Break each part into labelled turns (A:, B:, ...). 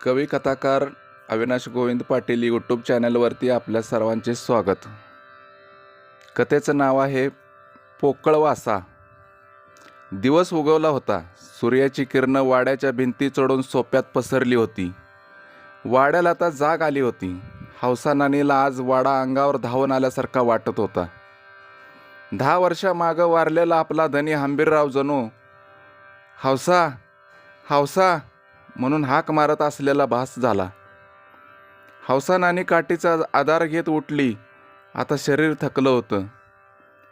A: कवी कथाकार अविनाश गोविंद पाटील यूट्यूब चॅनलवरती आपल्या सर्वांचे स्वागत. कथेचं नाव आहे पोकळवासा. दिवस उगवला होता. सूर्याची किरणं वाड्याच्या भिंती चढून सोप्यात पसरली होती. वाड्याला आता जाग आली होती. हौसा नानीला आज वाडा अंगावर धावून आल्यासारखा वाटत होता. 10 वर्षामागं वारलेला आपला धनी हंबीरराव जणू हौसा हौसा म्हणून हाक मारत असलेला भास झाला. हौसा नानी काठीचा आधार घेत उठली. आता शरीर थकलं होतं.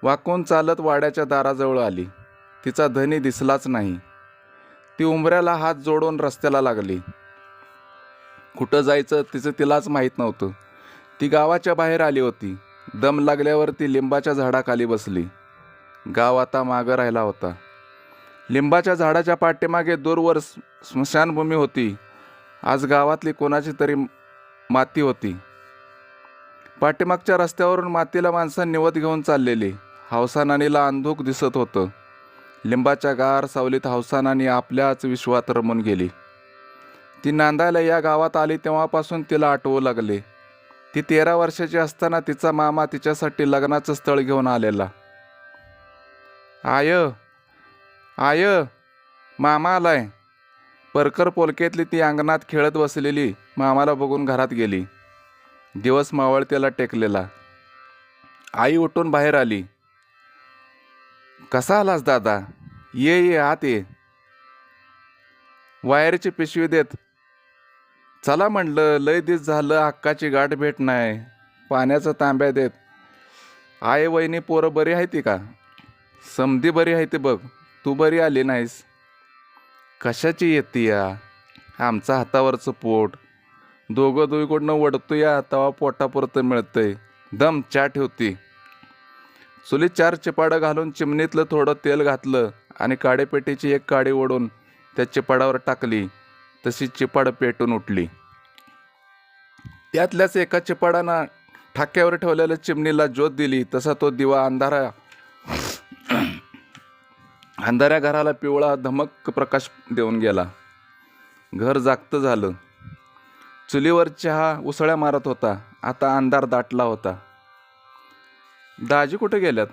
A: वाकून चालत वाड्याच्या दाराजवळ आली. तिचा धनी दिसलाच नाही. ती उंबऱ्याला हात जोडून रस्त्याला लागली. कुठं जायचं तिलाच माहीत नव्हतं. ती गावाच्या बाहेर आली होती. दम लागल्यावर ती लिंबाच्या झाडाखाली बसली. गाव आता मागं राहिला होता. लिंबाच्या झाडाच्या पाठीमागे दूरवर स्मशानभूमी होती. आज गावातली कोणाची तरी माती होती. पाठीमागच्या रस्त्यावरून मातीला माणसं निवत घेऊन चाललेली. हौसा नानीला अंधुक दिसत होतं. लिंबाच्या गार सावलीत हौसा नानी आपल्याच विश्वात रमून गेली. ती नांदायला या गावात आली तेव्हापासून तिला आठवू लागले. ती 13 वर्षाची असताना तिचा मामा तिच्यासाठी लग्नाचं स्थळ घेऊन आलेला. आय मामा आलाय. परकर पोलकेतली ती अंगणात खेळत बसलेली मामाला बघून घरात गेली. दिवस मावळतेला टेकलेला. आई उठून बाहेर आली. कसा आलास दादा? ये आत ये. वायरची पिशवी देत. चला म्हणलं, लय दिस झालं हक्काची गाठ भेट नाही. पाण्याचं तांब्या देत. आई वहिनी पोरं बरी आहे ती का? समधी बरी आहे ती बघ. तू बरी आली नाहीस. कशाची येते या? आमचा हातावरचं पोट. दोघं दुईकडनं वडतो या तवा पोटापुरतं मिळतंय. दम चा ठेवती. चुलीत 4 चिपाडं घालून चिमणीतलं थोडं तेल घातलं आणि काडेपेटीची एक काडी ओढून त्या चिपाडावर टाकली. तशी चिपाड पेटून उठली. त्यातल्याच एका चिपाडानं ठाक्यावर ठेवलेल्या चिमणीला ज्योत दिली. तसा तो दिवा अंधाऱ्या घराला पिवळा धमक प्रकाश देऊन गेला. घर जागतं झालं. चुलीवर चहा उसळ्या मारत होता. आता अंधार दाटला होता. दाजी कुठे गेल्यात?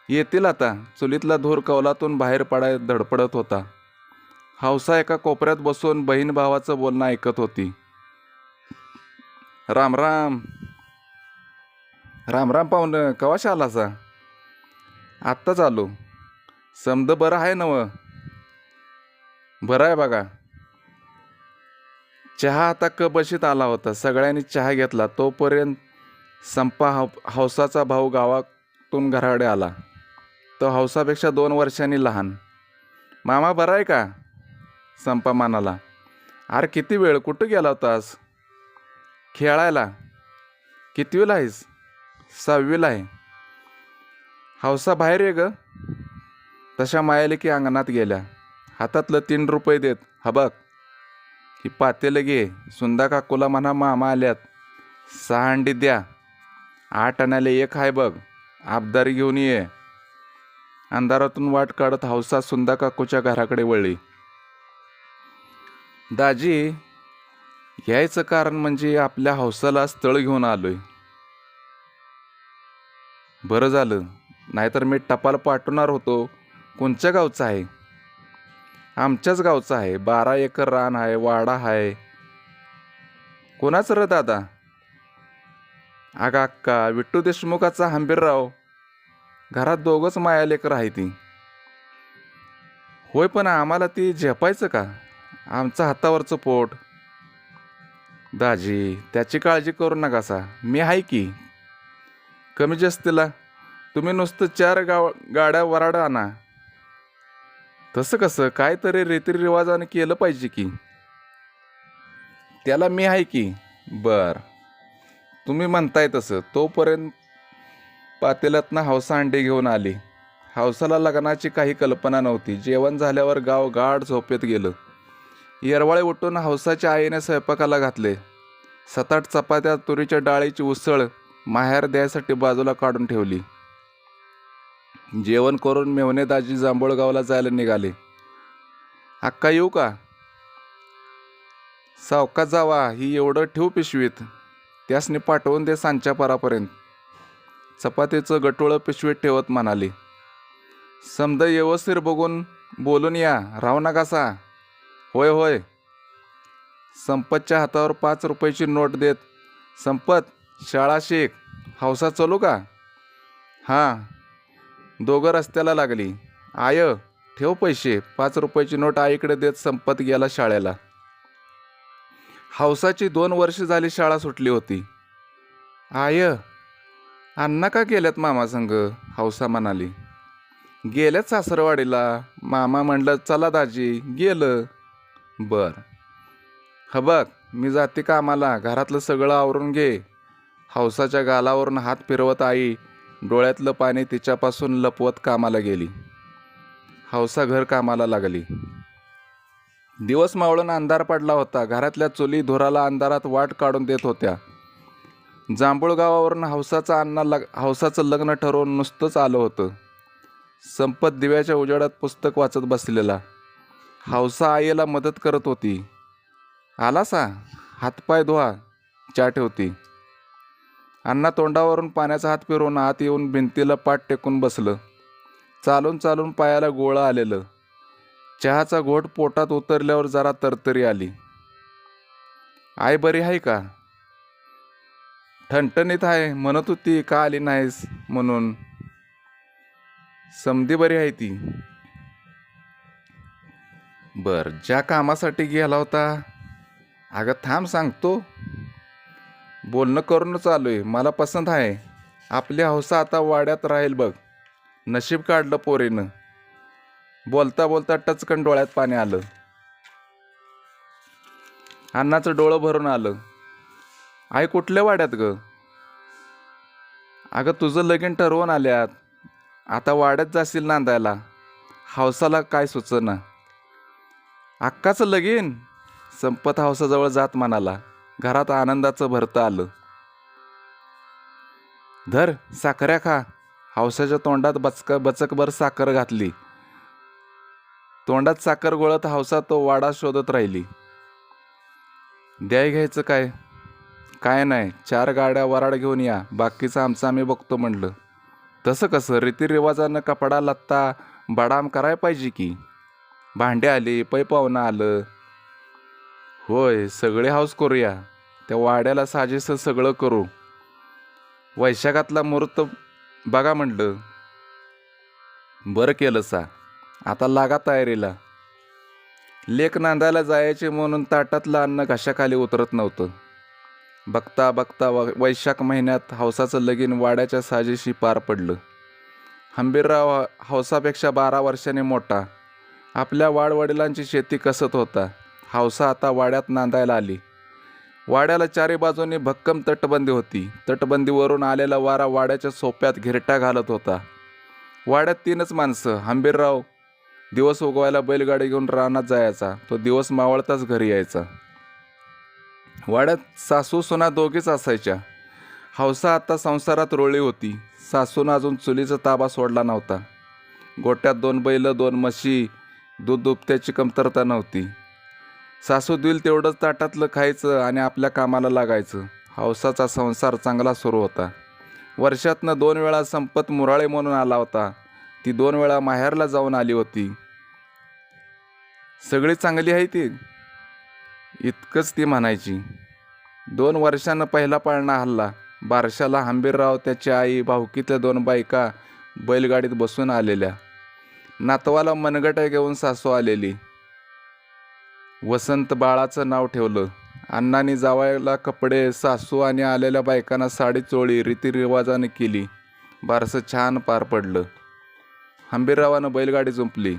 A: येतील आता. चुलीतला धूर कौलातून बाहेर पडायला धडपडत होता. हौसा एका कोपऱ्यात बसून बहीण भावाचं बोलणं ऐकत होती. राम राम. राम राम पाहुणं. कवाशा आलासा? आत्ताच आलो. समद बरं आहे नव? बरं आहे बघा. चहा आता कबशीत आला होता. सगळ्यांनी चहा घेतला. तोपर्यंत संपा हौसाचा भाऊ गावातून घराकडे आला. तो हौसापेक्षा 2 वर्षांनी लहान. मामा बरा आहे का? संपा म्हणाला. अरे किती वेळ? कुठं गेला होतास? खेळायला. कितवीला आहेस? 6वीला आहे. हौसा बाहेर ये ग. तशा मायाले की अंगणात गेल्या. हातातलं 3 रुपये देत. हा बघ, ही पातेलं घे. सुंदा काकूला म्हणा मामा आल्यात. 6 अंडी द्या. 8 आण्याला 1 आहे बघ. आबदारी घेऊन ये. अंधारातून वाट काढत हौसा सुंदा काकूच्या घराकडे वळली. दाजी, यायचं कारण म्हणजे आपल्या हौसाला स्थळ घेऊन आलोय. बरं झालं. नाहीतर मी टपाल पाठवणार होतो. कोणच्या गावचं आहे? आमच्याच गावचं आहे. 12 एकर रान आहे. वाडा आहे. कोणाचं र दादा? अक्का विठ्ठू देशमुखाचा हंबीरराव. घरात 2च माया लेकर आहे ती. होय, पण आम्हाला ती झेपायचं का? आमचं हातावरचं पोट. दाजी, त्याची काळजी करू नकासा. मी आहे की. कमी जास्तीला तुम्ही नुसतं 4 गाड्या वराड आणा. तसं कसं? काहीतरी रीतिरिवाजाने केलं पाहिजे की. त्याला मी आहे की. बर, तुम्ही म्हणताय तसं. तोपर्यंत पातेल्यातनं हौसा अंडी घेऊन आली. हौसाला लग्नाची काही कल्पना नव्हती. जेवण झाल्यावर गाव गाढ झोपेत गेलं. येरवाळे उठून हौसाच्या आईने स्वयंपाकाला घातले. 7-8 चपात्या, तुरीच्या डाळीची उसळ माहेर द्यायसाठी बाजूला काढून ठेवली. जेवण करून मेवणे दाजी जांभूळगावला जायला निघाले. अक्का येऊ का? सावकाश जावा, ही एवढं ठेव पिशवीत. त्यासनी पाठवून दे सांच्या परापर्यंत. चपातीचं गटोळं पिशवीत ठेवत म्हणाली. समद व्यवस्थित बघून बोलून या, राहू नकासा. होय होय. संपतच्या हातावर 5 रुपयाची नोट देत, संपत, शाळा शिक, हौसा चालू का? हां. दोघं रस्त्याला लागली. आय, ठेव पैसे. 5 रुपयाची नोट आईकडे देत संपत गेला शाळेला. हौसाची 2 वर्ष झाली शाळा सुटली होती. आय, अण्णा का गेल्यात मामा संग? हौसा म्हणाली. गेल्यात सासरवाडीला. मामा म्हणलं चला दाजी, गेलं. बर. बघ, मी जाते कामाला, घरातलं सगळं आवरून घे. हौसाच्या गालावरून हात फिरवत आई डोळ्यातलं पाणी तिच्यापासून लपवत कामाला गेली. हौसा घर कामाला लागली. दिवस मावळून अंधार पडला होता. घरातल्या चुली धुराला अंधारात वाट काढून देत होत्या. जांभूळ गावावरून हौसाचं लग्न ठरवून नुसतंच आलं होतं. संपत दिव्याच्या उजेडात पुस्तक वाचत बसलेला. हौसा आईला मदत करत होती. आलासा, हातपाय धुवा, चहा ठेवती. अण्णा तोंडावरून पाण्याचा हात फिरवून आत येऊन भिंतीला पाठ टेकून बसलं. चालून चालून पायाला गोळं आलेलं. चहाचा घोट पोटात उतरल्यावर जरा तरतरी आली. आई बरी आहे का? ठणठणीत आहे, म्हणत होती का आली नाहीस म्हणून. समधी बरी आहे ती. बर, ज्या कामासाठी गेला होता. अगं थांब, सांगतो. बोलणं करूनच आलोय. मला पसंत आहे. आपली हौसा आता वाड्यात राहील बघ. नशीब काढलं पोरीनं. बोलता बोलता टचकन डोळ्यात पाणी आलं. अण्णाचं डोळं भरून आलं. आई कुठल्या वाड्यात ग? अगं तुझं लगीन ठरवून आल्यात. आता वाड्यात जाशील नांदायला. हौसाला काय सुचना. अक्काचं लगीन? संपत हौसाजवळ जात म्हणाला. घरात आनंदाचं भरतं आलं. धर, साखऱ्या खा. हौसाच्या तोंडात बचकभर साखर घातली. तोंडात साखर गोळत हौसा तो वाडा शोधत राहिली. द्याय घ्यायचं काय? काय नाही, 4 गाड्या वराड घेऊन या, बाकीचं आमचं आम्ही बघतो म्हणलं. तसं कसं? रीतिरिवाजानं कपडा लत्ता बडाम करायला पाहिजे की. भांडे आली, पै पाहुणं आलं. होय, सगळे हाऊस करूया. त्या वाड्याला साजेसं सगळं करू. वैशाखातला मुहूर्त बघा म्हणलं. बरं केलं सा. आता लागा तयारीला. लेक नांदायला जायचे म्हणून ताटातलं अन्न घशाखाली उतरत नव्हतं. बघता बघता वैशाख महिन्यात हौसाचं लगीन वाड्याच्या साजेशी पार पडलं. हंबीरराव हौसापेक्षा 12 वर्षांनी मोठा. आपल्या वाडवडिलांची शेती कसत होता. हौसा आता वाड्यात नांदायला आली. वाड्याला 4 बाजूंनी भक्कम तटबंदी होती. तटबंदीवरून आलेला वारा वाड्याच्या सोप्यात घिरट्या घालत होता. वाड्यात 3च माणसं. हंबीरराव दिवस उगवायला बैलगाडी घेऊन रानात जायचा. तो दिवस मावळताच घरी यायचा. वाड्यात सासू सुना दोघीच असायच्या. हौसा आता संसारात रोळली होती. सासून अजून चुलीचा ताबा सोडला नव्हता. गोट्यात 2 बैल, 2 म्हशी, दूध दुभत्याची कमतरता नव्हती. सासू दिल तेवढंच ताटातलं खायचं आणि आपल्या कामाला लागायचं. हौसाचा संसार चांगला सुरू होता. वर्षातनं 2 वेळा संपत मुराळे म्हणून आला होता. ती 2 वेळा माहेरला जाऊन आली होती. सगळी चांगली आहे ती, इतकंच ती म्हणायची. 2 वर्षानं पहिला पाळणा हल्ला. बारशाला हंबीरराव, त्याची आई, भाऊकीतल्या 2 बायका बैलगाडीत बसून आलेल्या. नातवाला मनगट्या घेऊन सासू आलेली. वसंत बाळाचं नाव ठेवलं. अण्णांनी जावायला कपडे, सासू आणि आलेल्या बायकांना साडी चोळी रीतिरिवाजाने केली. बारसं छान पार पडलं. हंबीररावानं बैलगाडी जुंपली.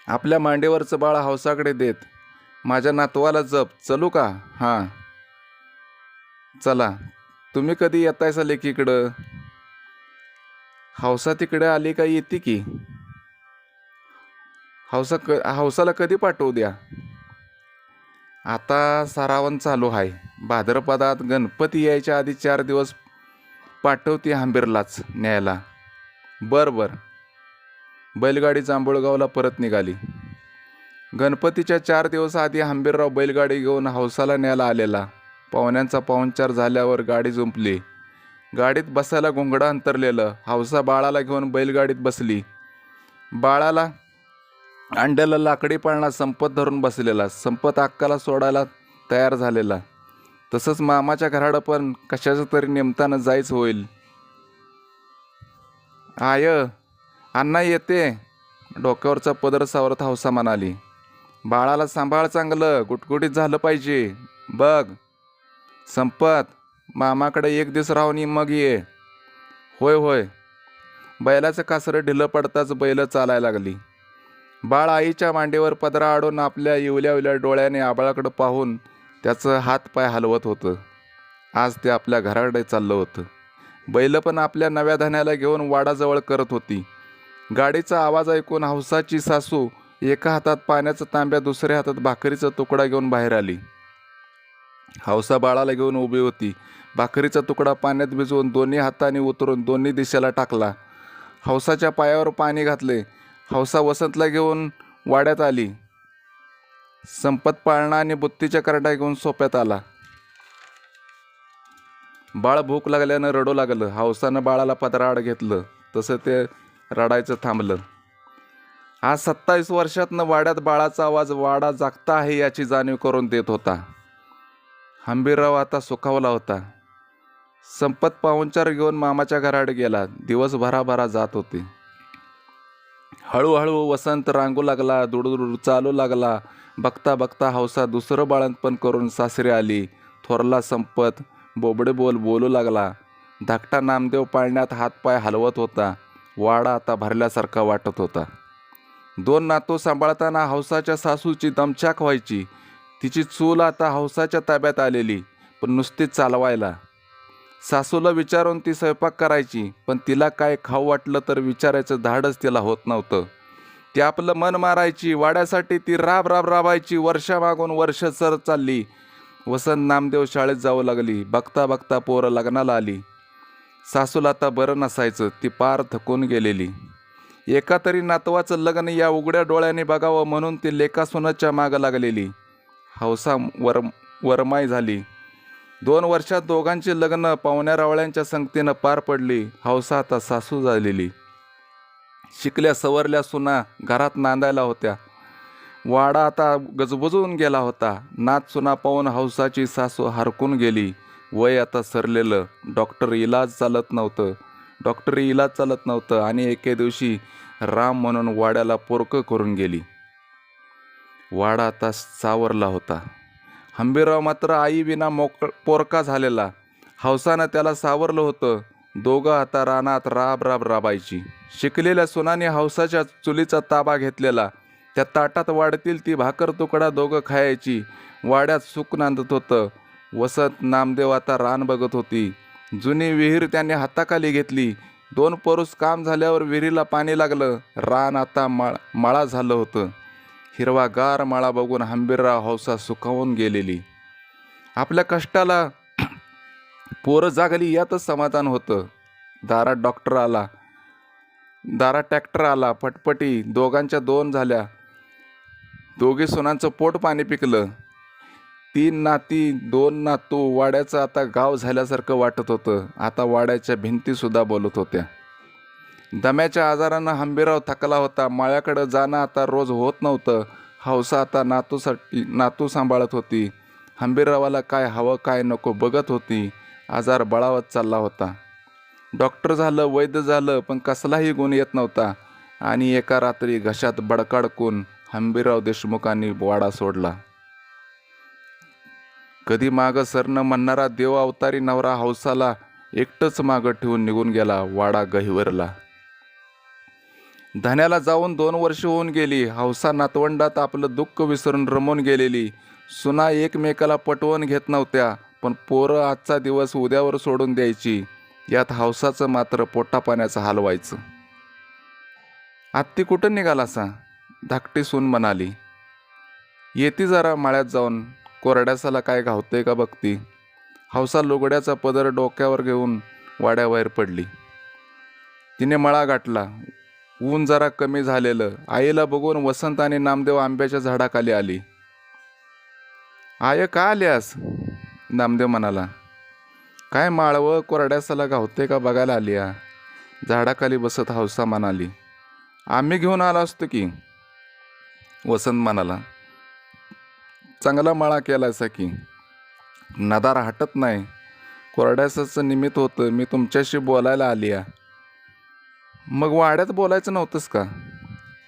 A: आपल्या मांडीवरचं बाळ हौसाकडे देत, माझ्या नातवाला जप, चलू का? हां चला. तुम्ही कधी येतायसा लेकीकडं? हौसा तिकडे आली का येते की. हौसाला कधी पाठवू द्या? आता सारावण चालू आहे. भाद्रपदात गणपती यायच्या आधी 4 दिवस पाठवते हंबीरलाच न्यायला. बर. बैलगाडी जांभूळगावला परत निघाली. गणपतीच्या 4 दिवस आधी हंबीरराव बैलगाडी घेऊन हौसाला न्यायला आलेला. पाहुण्यांचा पाहुणचार झाल्यावर गाडी जुंपली. गाडीत बसायला घोंगडं अंतरलेलं. हौसा बाळाला घेऊन बैलगाडीत बसली. बाळाला अंड्याला लाकडी पाळणा संपत धरून बसलेला. संपत अक्काला सोडायला तयार झालेला. तसंच मामाच्या घराडं पण कशाचं तरी निमतानं जायचं होईल. आय, अण्णा येते, डोक्यावरचा पदर सावरत हौसा म्हणाली. बाळाला सांभाळ, चांगलं गुटगुटीत झालं पाहिजे बघ. संपत, मामाकडे 1 दिवस राहून मग ये. होय होय. बैलाचं कासरं ढिलं पडताच बैल चालायला लागली. बाळ आईच्या मांडीवर पदरा आडून आपल्या इवल्या डोळ्याने आबाळाकडे पाहून त्याचं हातपाय हलवत होतं. आज ते आपल्या घराकडे चाललं होतं. बैल पण आपल्या नव्या धान्याला घेऊन वाडाजवळ करत होती. गाडीचा आवाज ऐकून हौसाची सासू एका हातात पाण्याचा तांब्या, दुसऱ्या हातात भाकरीचा तुकडा घेऊन बाहेर आली. हौसा बाळाला घेऊन उभी होती. भाकरीचा तुकडा पाण्यात भिजवून दोन्ही हाताने उतरून दोन्ही दिशेला टाकला. हौसाच्या पायावर पाणी घातले. हौसा वसंतला घेऊन वाड्यात आली. संपत पाळणा आणि बुत्तीच्या करड्या घेऊन सोप्यात आला. बाळ भूक लागल्यानं रडू लागलं. हौसानं बाळाला पदराआड घेतलं. तसं ते रडायचं थांबलं. आज 27 वर्षातनं वाड्यात बाळाचा आवाज वाडा जागता आहे याची जाणीव करून देत होता. हंबीरराव आता सुखावला होता. संपत पाहुणचार घेऊन मामाच्या घराकडे गेला. दिवस भराभरा जात होते. हळूहळू वसंत रांगू लागला. दुडूड चालू लागला. बघता बघता हौसा दुसरं बाळंतपण करून सासरी आली. थोरला संपत बोबडे बोलू लागला. धाकटा नामदेव पाळण्यात हातपाय हलवत होता. वाडा आता भरल्यासारखा वाटत होता. 2 नातू सांभाळताना हौसाच्या सासूची दमछाक व्हायची. तिची चूल आता हौसाच्या ताब्यात आलेली, पण नुसतीच चालवायला. सासूला विचारून ती स्वयंपाक करायची, पण तिला काय खाऊ वाटलं तर विचारायचं धाडच तिला होत नव्हतं. ती आपलं मन मारायची. वाड्यासाठी ती राबायची. वर्षामागून वर्ष सर चालली. वसंत नामदेव शाळेत जाऊ लागली. बघता बघता पोरं लग्नाला आली. सासूला आता बरं नसायचं. ती पार थकून गेलेली. एका तरी नातवाचं लग्न या उघड्या डोळ्याने बघावं म्हणून ती लेकासुनाच्या मागं लागलेली. हौसा वरमाई झाली. 2 वर्षात दोघांची लग्न पाहुण्या रावळ्यांच्या संगतीनं पार पडली. हौसा आता सासू झालेली. शिकल्या सवरल्या सुना घरात नांदायला होत्या. वाडा आता गजबजून गेला होता. नात सुना पाहून हौसाची सासू हरकून गेली. वय आता सरलेलं. डॉक्टरी इलाज चालत नव्हतं आणि एके दिवशी राम म्हणून वाड्याला पोरकं करून गेली. वाडा आता सावरला होता. हंबीरराव मात्र आई विना पोरका झालेला. हौसानं त्याला सावरलं होतं. दोघं आता रानात राबायची. शिकलेल्या सुनाने हौसाच्या चुलीचा ताबा घेतलेला. त्या ताटात वाढतील ती भाकर तुकडा दोघं खायची. वाड्यात सुख नांदत होतं. वसंत नामदेव आता रान बघत होती. जुनी विहीर त्याने हाताखाली घेतली. 2 परूस काम झाल्यावर विहिरीला पाणी लागलं. रान आता मळा झालं होतं. हिरवागार मळा बघून हंबीरराव हौसा सुखावून गेलेली. आपल्या कष्टाला पोरं जागली यातच समाधान होतं. दारात ट्रॅक्टर आला. फटफटी दोघांच्या 2 झाल्या. दोघी सुनांचं पोट पाणी पिकलं. 3 नाती 2 नातू. वाड्याचं आता गाव झाल्यासारखं वाटत होतं. आता वाड्याच्या भिंतीसुद्धा बोलत होत्या. दम्याच्या आजारानं हंबीरराव थकला होता. माळ्याकडं जाणं आता रोज होत नव्हतं. हौसा आता नातू सांभाळत होती. हंबीररावाला काय हवं काय नको बघत होती. आजार बळावत चालला होता. डॉक्टर झालं, वैद्य झालं, पण कसलाही गुण येत नव्हता. आणि एका रात्री घशात बडकाडकून हंबीरराव देशमुखांनी वाडा सोडला. कधी मागं सरनं म्हणणारा देव अवतारी नवरा हौसाला एकटंच मागं ठेवून निघून गेला. वाडा गहिवरला. धान्याला जाऊन 2 वर्ष होऊन गेली. हौसा नातवंडात आपलं दुःख विसरून रमून गेलेली. सुना एकमेकाला पटवून घेत नव्हत्या, पण पोरं आजचा दिवस उद्यावर सोडून द्यायची. यात हौसाचं मात्र पोटापाण्याचं हाल व्हायचं. आत्ती कुठं निघालासा? धाकटी सून म्हणाली. येती जरा माळ्यात जाऊन. कोरड्यासाला काय घावतंय का बघती. हौसा लुगड्याचा पदर डोक्यावर घेऊन वाड्याबाहेर पडली. तिने मळा गाठला. ऊन जरा कमी झालेलं. आईला बघून वसंत आणि नामदेव आंब्याच्या झाडाखाली आली. आय का आल्यास? नामदेव म्हणाला. काय माळवं कोरड्यासाला गावते का बघायला आली आ? झाडाखाली बसत हौसा म्हणाली. आम्ही घेऊन आलो असतो की. वसंत म्हणाला. चांगला माळा केलायसा की. नदार हटत नाही. कोरड्यासाचं निमित्त होतं. मी तुमच्याशी बोलायला आली आ. मग वाड्यात बोलायचं नव्हतंस का?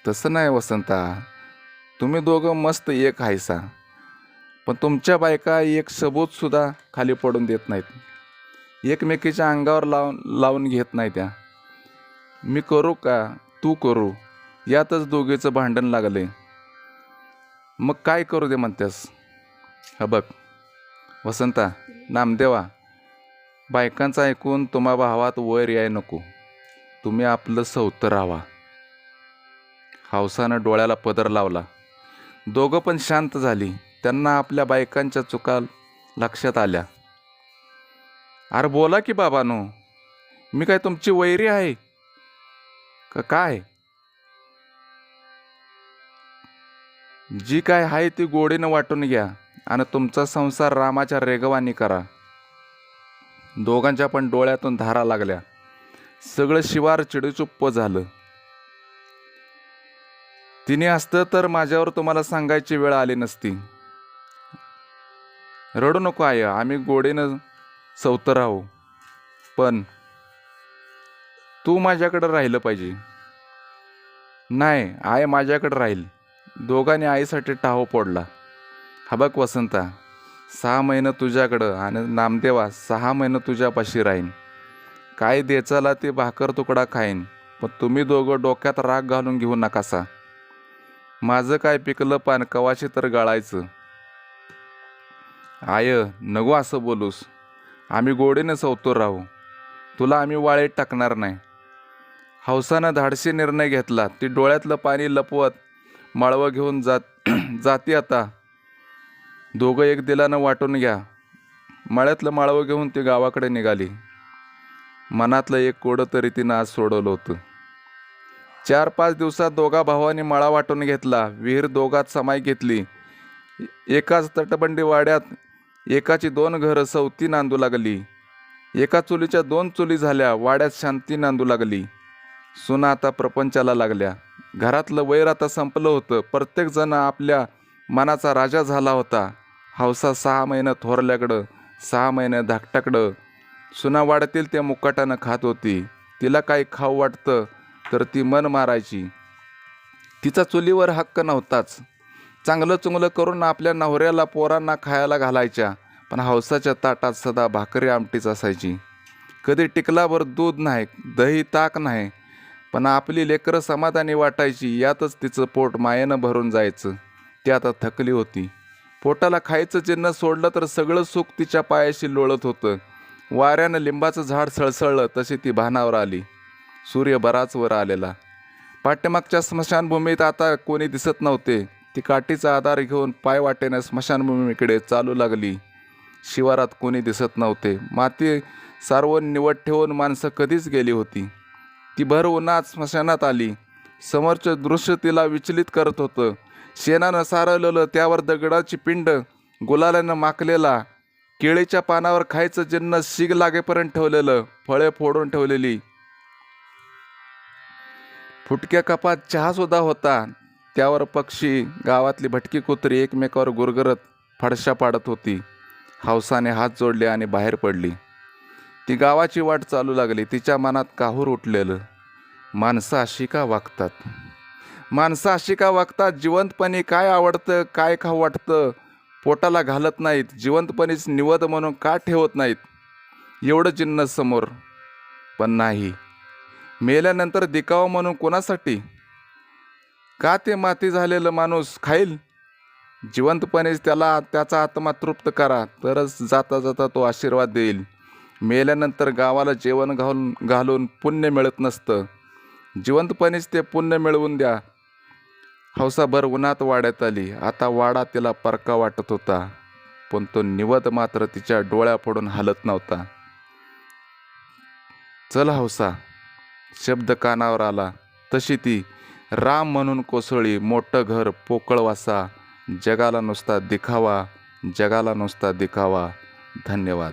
A: तसं नाही वसंता, तुम्ही दोघं मस्त एक हायसा, पण तुमच्या बायका एक सबूत सुद्धा खाली पडून देत नाहीत. एकमेकीच्या अंगावर लावून घेत नाही त्या. मी करू का तू करू यातच दोघीचं भांडण लागले. मग काय करू दे म्हणतेस? हा बघ वसंता, नामदेवा, बायकांचं ऐकून तुम्हा भावात वैर याय नको. तुम्ही आपलं सौतं राहावा. हौसानं डोळ्याला पदर लावला. दोघं पण शांत झाली. त्यांना आपल्या बायकांच्या चुका लक्षात आल्या. अरे बोला की बाबानो, मी काय तुमची वैरी आहे का काय? जी काय आहे ती गोडीनं वाटून घ्या आणि तुमचा संसार रामाच्या रेगवानी करा. दोघांच्या पण डोळ्यातून धारा लागल्या. सगळं शिवार चिडीचुप्प झालं. तिने असतं तर माझ्यावर तुम्हाला सांगायची वेळ आली नसती. रडू नको आय, आम्ही गोडीनं सौतं राहू, पण तू माझ्याकडं राहिलं पाहिजे. नाही, आय माझ्याकडं राहील. दोघांनी आईसाठी टाहो पडला. हा बघ वसंता, 6 महिने तुझ्याकडं आणि नामदेवा 6 महिने तुझ्यापाशी राहीन. काय देचाला ते भाकर तुकडा खाईन, पण तुम्ही दोघं डोक्यात राग घालून घेऊ नकासा. माझं काय पिकलं पान कवाशी तर गळायचं. आय नको असं बोलूस. आम्ही गोडीनं सौतो राहू. तुला आम्ही वाळीत टाकणार नाही. हौसानं धाडसी निर्णय घेतला. ती डोळ्यातलं पाणी लपवत माळवं घेऊन जाती आता. दोघं एक दिलानं वाटून घ्या. मळ्यातलं माळवं घेऊन ती गावाकडे निघाली. मनातलं एक कोडं तरी तिनं आज सोडवलं होतं. 4-5 दिवसात दोघा भावांनी मळा वाटून घेतला. विहीर दोघात समाई घेतली. एकाच तटबंदी वाड्यात एकाची 2 घरं सौती नांदू लागली. एका चुलीच्या 2 चुली झाल्या. वाड्यात शांती नांदू लागली. सुना आता प्रपंचाला लागल्या. घरातलं वैर आता संपलं होतं. प्रत्येक जण आपल्या मनाचा राजा झाला होता. हौसा 6 महिने थोरल्याकडं, 6 महिने धाकट्याकडं. सुना वाड्यातील त्या मुकाटानं खात होती. तिला काही खाऊ वाटतं तर ती मन मारायची. तिचा चुलीवर हक्क नव्हताच. चांगलं चुंगलं करून आपल्या नवऱ्याला पोरांना खायला घालायच्या, पण हौसाच्या ताटात सदा भाकरी आमटीच असायची. कधी टिकलाभर दूध नाही, दही ताक नाही, पण आपली लेकरं समाधानी वाटायची. यातच तिचं पोट मायेनं भरून जायचं. ती आता थकली होती. पोटाला खायचं चिन्ह सोडलं तर सगळं सुख तिच्या पायाशी लोळत होतं. वाऱ्यानं लिंबाचं झाड सळसळलं तशी ती भानावर आली. सूर्य बराच वर आलेला. पाठीमागच्या स्मशानभूमीत आता कोणी दिसत नव्हते. ती काठीचा आधार घेऊन पाय वाटेनं स्मशानभूमीकडे चालू लागली. शिवारात कोणी दिसत नव्हते. माती सारवून निवड ठेवून माणसं कधीच गेली होती. ती भर उन्हात स्मशानात आली. समोरचं दृश्य तिला विचलित करत होतं. शेणानं सारवलेलं, त्यावर दगडाची पिंड गुलालानं माखलेला, केळीच्या पानावर खायचं जिन्नस शीग लागेपर्यंत ठेवलेलं, फळे फोडून ठेवलेली. फुटक्या कपात चहा सुद्धा होता. त्यावर पक्षी, गावातली भटकी कुत्री एकमेकावर गुरगरत फडशा पाडत होती. हौसाने हात जोडले आणि बाहेर पडली. ती गावाची वाट चालू लागली. तिच्या मनात काहूर उठलेलं. माणसं अशी का वागतात? माणसं अशी का वागतात? जिवंतपणी काय आवडतं, काय खाऊ वाटतं पोटाला घालत नाहीत. जिवंतपणीच निवद म्हणून का ठेवत नाहीत? एवढं जिन्नस समोर, पण नाही. मेल्यानंतर दिखावा म्हणून कोणासाठी? का ते माती झालेलं माणूस खाईल? जिवंतपणेच त्याला त्याचा आत्मा तृप्त करा, तरच जाता जाता तो आशीर्वाद देईल. मेल्यानंतर गावाला जेवण घालून पुण्य मिळत नसतं. जिवंतपणेच ते पुण्य मिळवून द्या. हौसाभर उन्हात वाड्यात आली. आता वाडा तिला परका वाटत होता, पण तो निवद मात्र तिच्या डोळ्यापुढून हलत नव्हता. चल हौसा, शब्द कानावर आला. तशी ती राम म्हणून कोसळी, मोठं घर पोकळवासा, जगाला नुसता दिखावा, जगाला नुसता दिखावा. धन्यवाद.